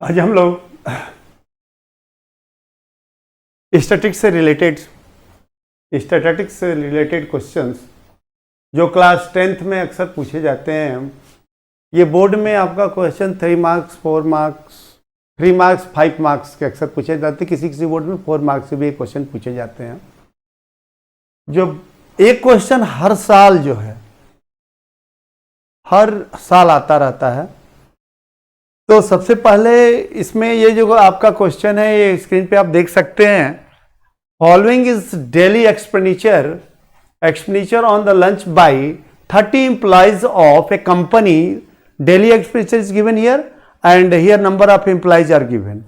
आज हम लोग स्टैटिस्टिक्स से रिलेटेड क्वेश्चंस जो क्लास 10th में अक्सर पूछे जाते हैं। ये बोर्ड में आपका question 3 marks 4 marks 3 marks 5 marks के अक्सर पूछे जाते हैं। किसी किसी बोर्ड में 4 मार्क्स से भी एक क्वेश्चन पूछे जाते हैं। जो एक क्वेश्चन हर साल जो है हर साल आता रहता है। तो सबसे पहले इसमें ये जो आपका क्वेश्चन है ये स्क्रीन पे आप देख सकते हैं। Following is daily expenditure on the lunch by 30 employees of a company. Daily expenditure is given here and here number of employees are given.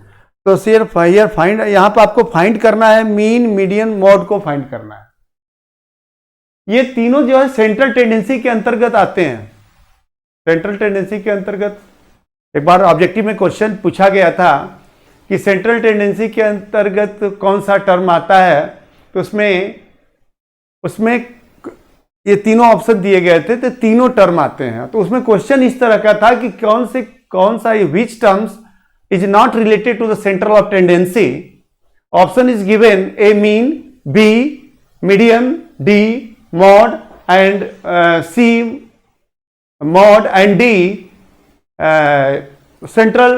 तो सिर्फ हियर फाइंड, यहां पर आपको फाइंड करना है मीन मीडियन मॉड को फाइंड करना है। ये तीनों जो है सेंट्रल टेंडेंसी के अंतर्गत आते हैं। सेंट्रल टेंडेंसी के अंतर्गत एक बार ऑब्जेक्टिव में क्वेश्चन पूछा गया था कि सेंट्रल टेंडेंसी के अंतर्गत कौन सा टर्म आता है। तो उसमें ये तीनों ऑप्शन दिए गए थे, तो तीनों टर्म आते हैं। तो उसमें क्वेश्चन इस तरह का था कि कौन सा which terms is not related to the centre of tendency. Option is given A mean, B medium, D mode and C mode and D central.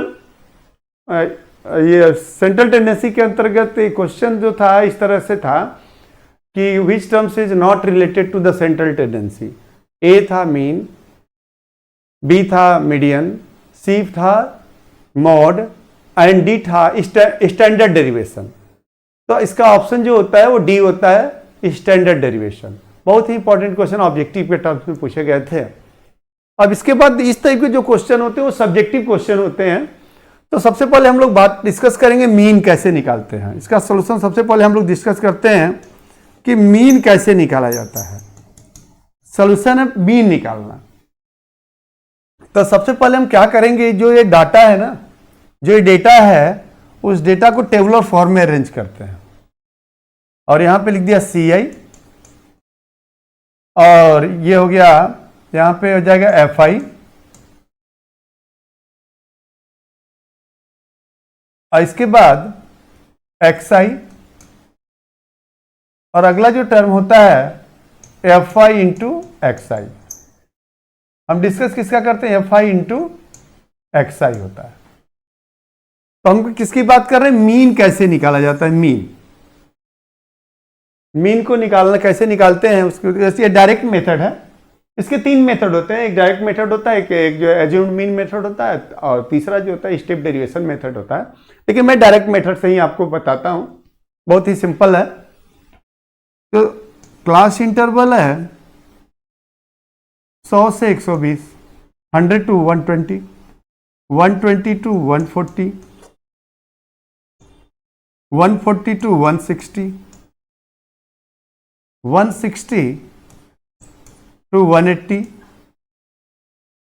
ये सेंट्रल टेंडेंसी के अंतर्गत क्वेश्चन जो था इस तरह से था कि which terms is not related to the central tendency. A था मीन, बी था मीडियन, सी था मॉड एंड डी था स्टैंडर्ड डेरिवेशन। तो इसका ऑप्शन जो होता है वो डी होता है, स्टैंडर्ड डेरिवेशन। बहुत ही इंपॉर्टेंट क्वेश्चन ऑब्जेक्टिव के टर्म्स में पूछे गए थे। अब इसके बाद इस टाइप के जो क्वेश्चन होते हैं वो सब्जेक्टिव क्वेश्चन होते हैं। तो सबसे पहले हम लोग बात डिस्कस करेंगे मीन कैसे निकालते हैं। इसका सॉल्यूशन सबसे पहले हम लोग डिस्कस करते हैं कि मीन कैसे निकाला जाता है। सॉल्यूशन है मीन निकालना। तो सबसे पहले हम क्या करेंगे, जो ये डाटा है ना, जो ये डेटा है उस डेटा को टेबुलर फॉर्म में अरेंज करते हैं। और यहां पे लिख दिया CI और ये हो गया, यहां पे हो जाएगा FI और इसके बाद XI और अगला जो टर्म होता है FI इंटू XI। हम डिस्कस किसका करते हैं, FI इंटू XI होता है। तो हम किसकी बात कर रहे हैं, मीन कैसे निकाला जाता है। मीन को निकालना कैसे निकालते हैं उसको, जैसे डायरेक्ट मेथड है। इसके 3 मेथड होते हैं। एक डायरेक्ट मेथड होता है, एक जो एज्यूम्ड मीन मेथड होता है और तीसरा जो होता है स्टेप डेरिवेशन मेथड होता है। लेकिन मैं डायरेक्ट मेथड से ही आपको बताता हूं, बहुत ही सिंपल है। तो क्लास इंटरवल है 100 से 120, 100 to 120, 120 to 140, 140 to 160, 160 to 180,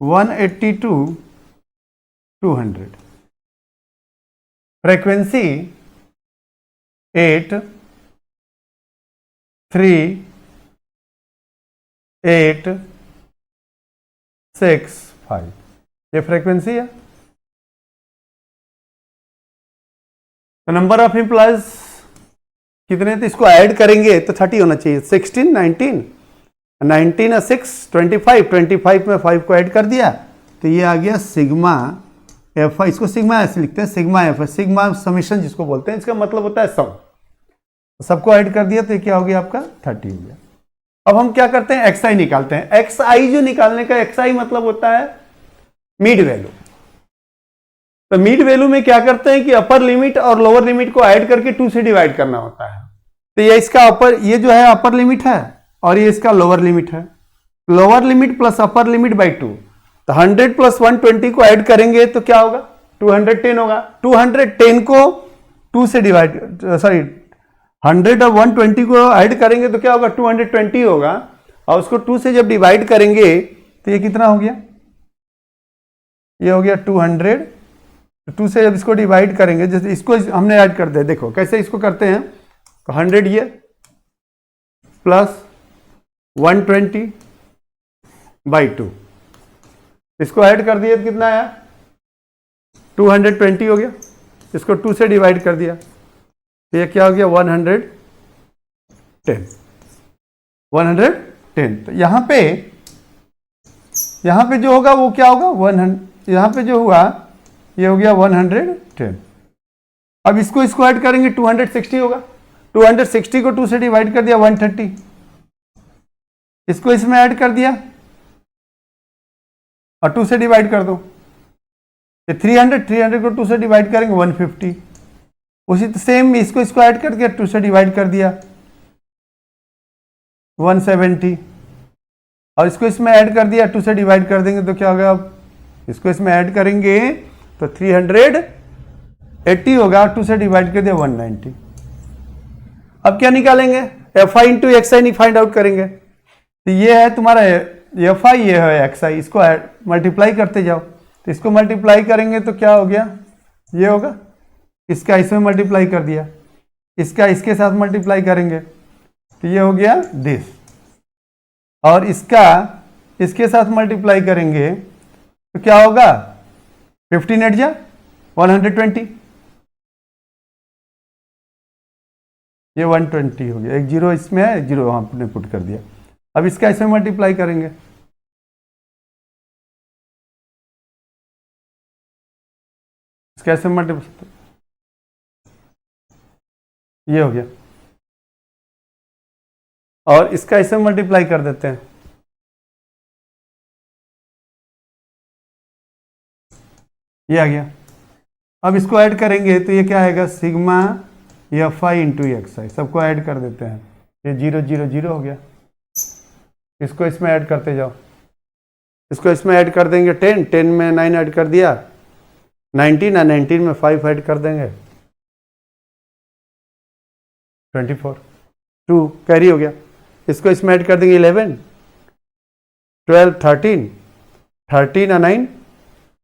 180 to 200। Frequency 8 3 8 6 5 ये फ्रीक्वेंसी है। तो नंबर ऑफ एम्प्लॉयज कितने थे, इसको ऐड करेंगे तो 30 होना चाहिए। 16 19 और 6 25 में 5 को ऐड कर दिया तो ये आ गया सिग्मा FI। इसको सिग्मा ऐसे लिखते हैं, सिग्मा FI, सिग्मा समेशन जिसको बोलते हैं। इसका मतलब होता है सम। सबको ऐड कर दिया तो क्या हो गया आपका 30 हो गया। अब हम क्या करते हैं, XI निकालते हैं। XI जो निकालने का XI मतलब होता है मिड वैल्यू। तो मिड वैल्यू में क्या करते हैं कि अपर लिमिट और लोअर लिमिट को ऐड करके 2 से डिवाइड करना होता है। तो ये इसका अपर, ये जो है अपर लिमिट है और ये इसका लोअर लिमिट है। Lower limit plus upper limit by 2। तो 100 प्लस 120 को ऐड करेंगे तो क्या होगा, 210 होगा। 210 को 2 से डिवाइड, 100 और 120 को ऐड करेंगे तो क्या होगा, 220 होगा। और उसको 2 से जब डिवाइड करेंगे तो ये कितना हो गया, ये हो गया 200। 2 से जब इसको डिवाइड करेंगे, जैसे इसको हमने ऐड कर दिया, देखो कैसे इसको करते हैं। तो 100 ये प्लस 120 बाई 2, इसको ऐड कर दिए तो कितना आया 220 हो गया, इसको 2 से डिवाइड कर दिया तो ये क्या हो गया 110। 110 तो यहाँ पे जो होगा वो क्या होगा 100, यहाँ पे जो हुआ ये हो गया 110। अब इसको ऐड करेंगे 260 होगा, 260 को 2 से डिवाइड कर दिया 130, इसको इसमें ऐड कर दिया और 2 से डिवाइड कर दो, ये 300 को 2 से डिवाइड करेंगे 150, उसी सेम इसको ऐड करके 2 से डिवाइड कर दिया 170 और इसको इसमें ऐड कर दिया 2 से डिवाइड कर देंगे तो क्या होगा, अब इसको इसमें ऐड करेंगे तो 380 होगा, 2 से डिवाइड कर दिया 190। अब क्या निकालेंगे, F I into X I find out करेंगे तो ये है तुम्हारा एफ आई, ये है एक्स आई, इसको मल्टीप्लाई करते जाओ तो इसको मल्टीप्लाई करेंगे तो क्या हो गया, ये होगा, इसका इसमें मल्टीप्लाई कर दिया, इसका इसके साथ मल्टीप्लाई करेंगे तो ये हो गया दिस, और इसका इसके साथ मल्टीप्लाई करेंगे तो क्या होगा 15 जा 120, ये 120 हो गया, एक जीरो इसमें है, एक जीरो हमने पुट कर दिया। अब इसका इसमें मल्टीप्लाई करेंगे, इसका इसमें मल्टीप्लाई, ये हो गया, और इसका इसमें मल्टीप्लाई कर देते हैं, ये आ गया। अब इसको ऐड करेंगे तो ये क्या आएगा, sigma F I into X I, सबको ऐड कर देते हैं, ये 0 0 0 हो गया, इसको इसमें ऐड करते जाओ, इसको इसमें ऐड कर देंगे 10, 10 में 9 ऐड कर दिया 19, और 19 में 5 ऐड कर देंगे 24, 2 कैरी हो गया, इसको इसमें ऐड कर देंगे 11, 12, 13, 13 और 9,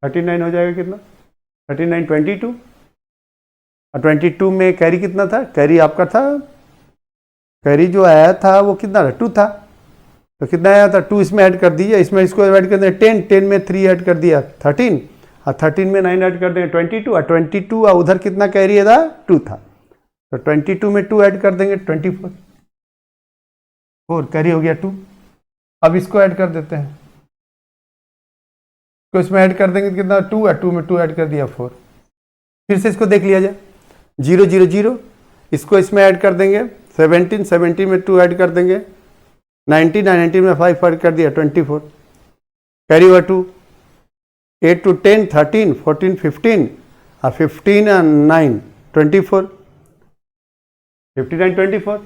39 हो जाएगा कितना, 39 22, और 22 में कैरी कितना था, कैरी आपका था, कैरी जो आया था वो कितना था 2 था, तो कितना आया था 2 इसमें ऐड कर दीजिए, इसमें इसको ऐड कर दें 10, 10 में 3 ऐड कर दिया 13, और 13 में 9 ऐड कर देंगे 22, और 22 और उधर कितना कैरी था 2 था, तो 22 में 2 ऐड कर देंगे 24, 4 कैरी हो गया 2। अब इसको ऐड कर देते हैं, तो इसमें ऐड कर देंगे कितना 2, और 2 में 2 ऐड कर दिया 4, फिर से इसको देख लिया जाए 0 0 0, इसको इसमें ऐड कर देंगे 17, 17 में 2 ऐड कर देंगे 19, 19 में 5 ऐड कर दिया 24, कैरी हुआ 2, 8 to 10 13, 14 15, और 15 और 9 24, 59 24,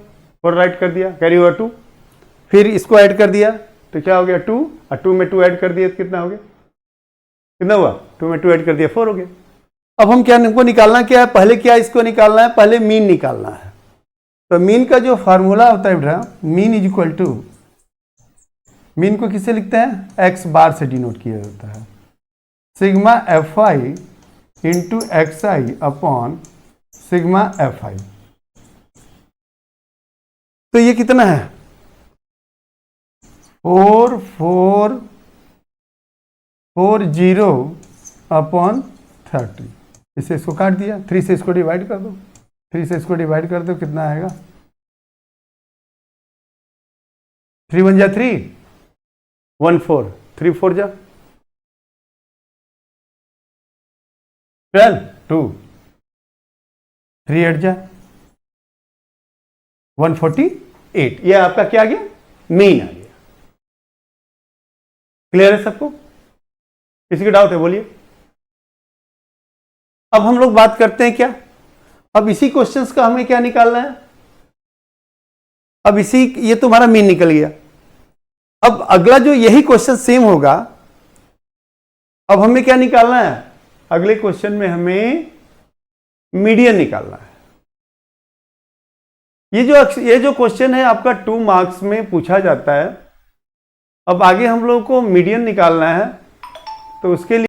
4 राइट कर दिया, कैरी हुआ 2, फिर इसको ऐड कर दिया तो क्या हो गया 2, और 2 में 2 ऐड कर दिया तो कितना हो गया, कितना हुआ 2 में 2 ऐड कर दिया 4 हो गया। अब हम क्या हमको निकालना क्या है, पहले क्या इसको निकालना है, पहले मीन निकालना है। तो मीन का जो फार्मूला होता है बेटा, mean is equal to, mean को किससे लिखते हैं, एक्स बार से डिनोट किया जाता है, sigma F I into X I upon sigma F आई। तो ये कितना है 4440 अपॉन 30, इसे इसको काट दिया, 3 से इसको डिवाइड कर दो, 3 से इसको डिवाइड कर दो, कितना आएगा 3 1 जा 3, 1 4, 3 4 जा 12, 2 3 8 जा 148, ये आपका क्या आ गया, मीन आ गया। क्लियर है सबको, किसी का डाउट है बोलिए। अब हम लोग बात करते हैं क्या, अब इसी क्वेश्चंस का हमें क्या निकालना है, अब इसी, ये तुम्हारा मीन निकल गया। अब अगला जो यही क्वेश्चन सेम होगा, अब हमें क्या निकालना है, अगले क्वेश्चन में हमें मीडियन निकालना है। ये जो क्वेश्चन है आपका 2 मार्क्स में पूछा जाता है। अब आगे हम लोग को मीडियन निकालना है, तो उसके लिए